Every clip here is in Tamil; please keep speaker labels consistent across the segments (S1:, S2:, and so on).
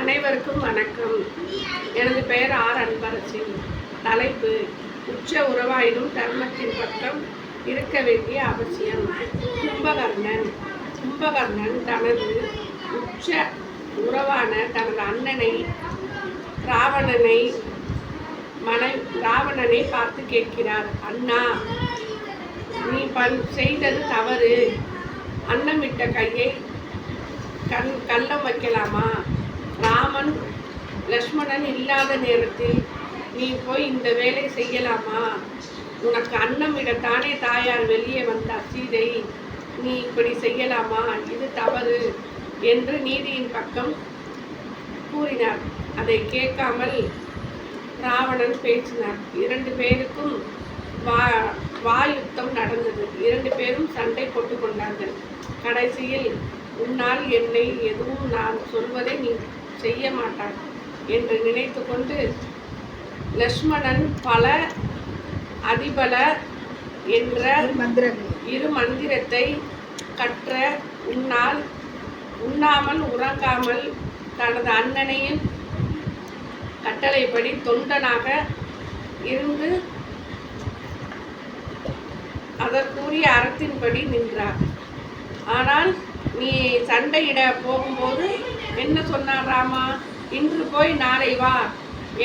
S1: அனைவருக்கும் வணக்கம். எனது பெயர் ஆர் அன்பரசி. தலைப்பு: உச்ச உறவாயினும் தர்மத்தின் பக்கம் இருக்க வேண்டிய அவசியம். கும்பகர்ணன் தனது உச்ச உறவான தனது அண்ணனை ராவணனை பார்த்து கேட்கிறார். அண்ணா, நீ செய்தது தவறு. அன்னமிட்ட கையை கள்ளம் வைக்கலாமா? ராமன் லக்ஷ்மணன் இல்லாத நேரத்தில் நீ போய் இந்த வேலை செய்யலாமா? உனக்கு அன்னமிடத்தானே தாயார் வெளியே வந்தார் சீதை. நீ இப்படி செய்யலாமா? இது தவறு என்று நீதியின் பக்கம் கூறினார். அதை கேட்காமல் ராவணன் பேசினார். 2 பேருக்கும் வாயுத்தம் நடந்தது. 2 பேரும் சண்டை போட்டு கொண்டார்கள். கடைசியில், உன்னால் என்னை எதுவும் நான் சொல்வதை நீ செய்ய மாட்டாய் என்று நினைத்து கொண்டு லக்ஷ்மணன் பல அதிபல என்ற 2 மந்திரத்தை கற்ற உண்ணாமல் உறங்காமல் தனது அண்ணனையும் கட்டளைப்படி தொண்டனாக இருந்து அதற்குரிய அறத்தின்படி நின்றார். ஆனால் நீ சண்டையிட போகும்போது என்ன சொன்னார் ராமா? இன்று போய் நாளை வா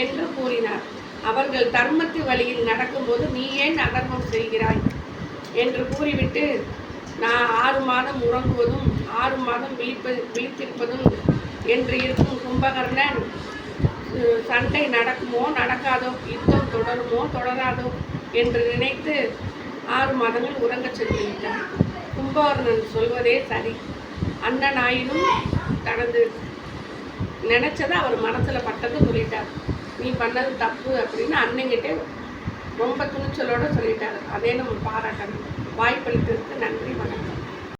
S1: என்று கூறினார். அவர்கள் தர்மத்து வழியில் நடக்கும்போது நீ ஏன் அதர்மம் செய்கிறாய் என்று கூறிவிட்டு, நான் 6 மாதம் உறங்குவதும் 6 மாதம் விழித்திருப்பதும் என்று இருக்கும் கும்பகர்ணன் சண்டை நடக்குமோ நடக்காதோ, யுத்தம் தொடருமோ தொடராதோ என்று நினைத்து 6 மாதங்கள் உறங்கச் சென்றுவிட்டார். கும்பகர்ணன் சொல்வதே சரி. அண்ணனாயினும் தனது நினைச்சதை அவர் மனசுல பட்டது சொல்லிட்டார். நீ பண்ணது தப்பு அப்படின்னு அண்ணங்கிட்டே ரொம்ப துணிச்சலோடு சொல்லிட்டார். அதே நம்ம பாராட்டணும். வாய்ப்பளித்ததுக்கு நன்றி, வணக்கம்.